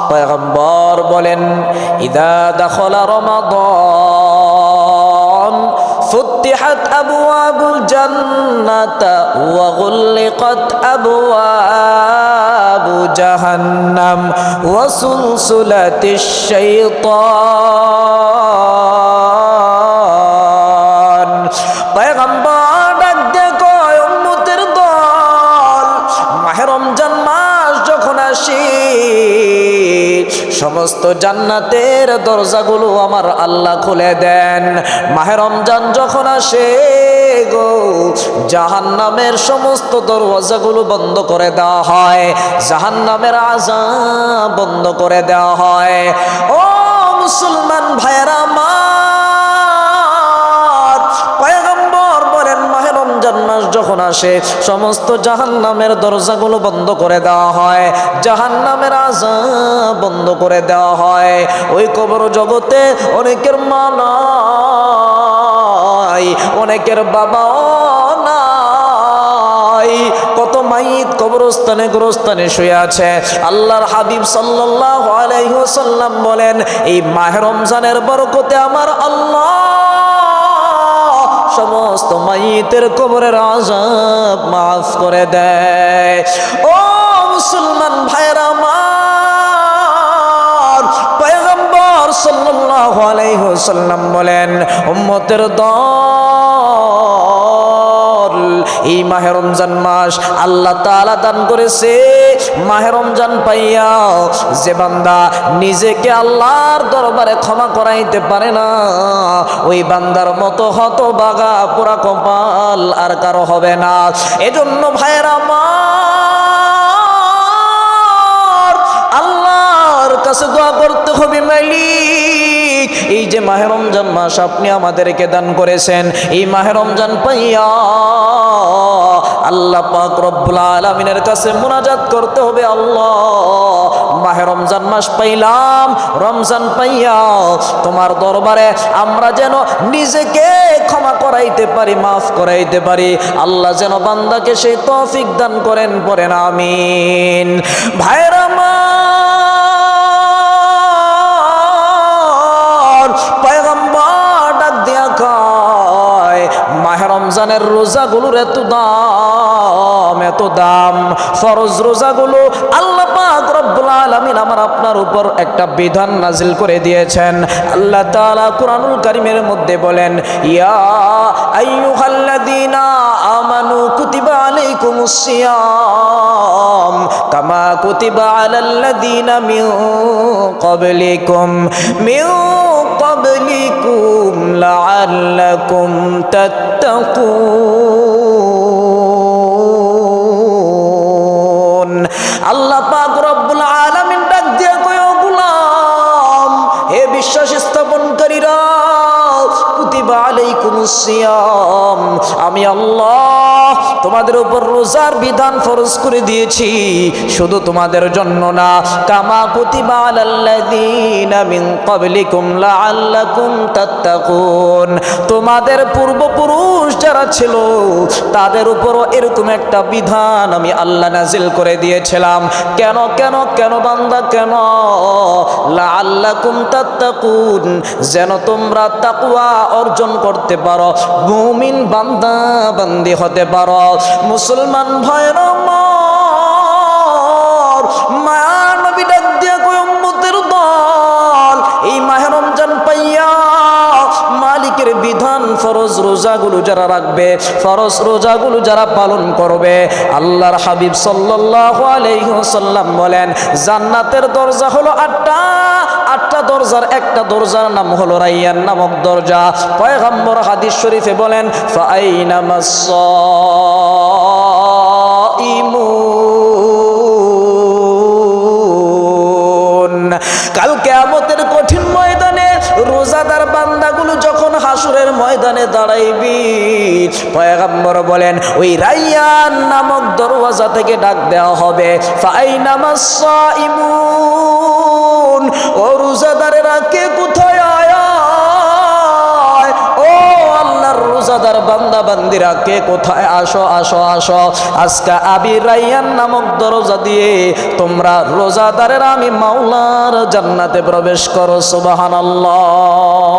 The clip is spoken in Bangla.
পয়গম্বর বলেন ইদা দাখালা রমাদান ফুতিহাত আবওয়াবুল জান্নাতা ওয়া গুলিকাত আবওয়াবু জাহান্নাম ওয়া সুলসুলাতিশ শাইতান। পয়গম্বর ডাক দিয়ে কয় উম্মতের দল, মাহে রমজান মাস যখন আসে সমস্ত জান্নাতের দরজাগুলো আমার আল্লাহ খুলে দেন। মাহে রমজান যখন আসে গো, জাহান্নামের সমস্ত দরওয়াজাগুলো বন্ধ করে দেওয়া হয়, জাহান্নামের আযাব বন্ধ করে দেওয়া হয়। ও মুসলমান ভাইয়েরা আমার, পয়গম্বর বলেন মাহে রমজান মাস যখন আসে সমস্ত জাহান্নামের দরজাগুলো বন্ধ করে দেওয়া হয়, জাহান্নামের আযাব বন্ধ করে দেওয়া হয়। ওই কবর জগতে অনেকের মা নাই, অনেকের বাবাও নাই, কত মাইত কবরস্থানে গোরস্থানে শুয়ে আছে। আল্লাহর হাবিব সাল্লাল্লাহু আলাইহি ওয়াসাল্লাম বলেন এই মাহে রমজানের বরকতে আমার আল্লাহ সমস্ত মাইতের কবরের আযাব মাফ করে দেয়। ও মুসলমান ভাইরা আমার, পয়গম্বর সাল্লাল্লাহু আলাইহি ওয়াসাল্লাম বলেন উম্মতের দল, এই মাহে রমজান মাস আল্লাহ তাআলা দান করেছে। মাহে রমজান পাইয়া যে বান্দা নিজেকে আল্লাহর দরবারে ক্ষমা করাইতে পারে না, ওই বান্দার মতো হতভাগা পোড়া কপাল আর কারো হবে না। এজন্য ভাইয়েরা আমার, আল্লাহর কাছে দোয়া করতে হবে, মালিক এই যে মাহে রমজান মাস আপনি আমাদেরকে দান করেছেন, এই মাহে রমজান পাইয়া আল্লাহ পাক রব্বুল আলামিনের কাছে মুনাজাত করতে হবে, আল্লাহ মাহে রমজান মাস পাইলাম, রমজান পাইয়া তোমার দরবারে আমরা যেন নিজেকে ক্ষমা করাইতে পারি, মাফ করাইতে পারি। আল্লাহ যেন বান্দাকে সেই তৌফিক দান করেন, পড়েন আমিন। ভাইরা আমার, পয়গম্বর ডাক দিয়া কয় মাহে রমজানের রোজাগুলোর এত দাম, এত দাম। ফরজ রোজাগুলো আল্লাহ পাক রব্বুল আলামিন আমার আপনার উপর একটা বিধান নাজিল করে দিয়েছেন। আল্লাহ তাআলা কুরআনুল কারীমের মধ্যে বলেন ইয়া আইয়ুহাল্লাযীনা আমানু কুতিবা আলাইকুমুস সিয়াম কামা কুতিবা আলাল্লাযীনা মিন ক্বাবলিকুম লাআল্লাকুম তাত্তাকুন। আল্লাহ পাক রব্বুল আলামিন ডাক দিয়ে কয় ও গোলাম, হে বিশ্বাস স্থাপনকারীরা, কুতিবা আলাইকুমুস সিয়াম, আমি আল্লাহ তোমাদের উপর রোজার বিধান ফরজ করে দিয়েছি, শুধু তোমাদের জন্য না, কামা কুতিবা আলাল্লাযীনা মিন ক্বাবলিকুম লাআল্লাকুম তাত্তাকুন, তোমাদের পূর্বপুরুষ যারা ছিল তাদের উপরও এরকম একটা বিধান আমি আল্লাহ নাজিল করে দিয়েছিলাম। কেন কেন কেন বান্দা কেন? লাআল্লাকুম তাত্তাকুন, যেন তোমরা তাকওয়া অর্জন করতে পারো, মুমিন বান্দা বান্দি হতে পারো। মুসলমান ভাইরা আমার, মায়া নবী ডাক দিয়া কয় উম্মতের দল, এই মাহে রমজান পাইয়া মালিকের বিধান ফরজ রোজাগুলো যারা রাখবে, ফরজ রোজাগুলো যারা পালন করবে, আল্লাহর হাবিব সাল্লাল্লাহু আলাইহি ওয়াসাল্লাম বলেন জান্নাতের দরজা হলো 8টা, 8টা দরজার একটা দরজার নাম হলো রাইয়ান নামক দরজা। পয়গম্বর হাদিস শরীফে বলেন ফাআইনামাস সাইমুন, কাল কিয়ামতের কঠিন ময়দানে রোজাদার বান্দাগুলো যখন হাসরের ময়দানে দাঁড়াইবি, পয়গম্বর বলেন ওই রাইয়ান নামক দরওয়াজা থেকে ডাক দেওয়া হবে ফাআইনামাস সাইমুন, ও রোজাদারেরা কে কোথায় আয়? ও আল্লাহর রোজাদার বান্দা বান্দিরা কে কোথায় আসো আসো আসো, আজকে আবি রাইয়ান নামক দরজা দিয়ে তোমরা রোজাদারের আমি মাওলার জান্নাতে প্রবেশ করো। সুবহানাল্লাহ।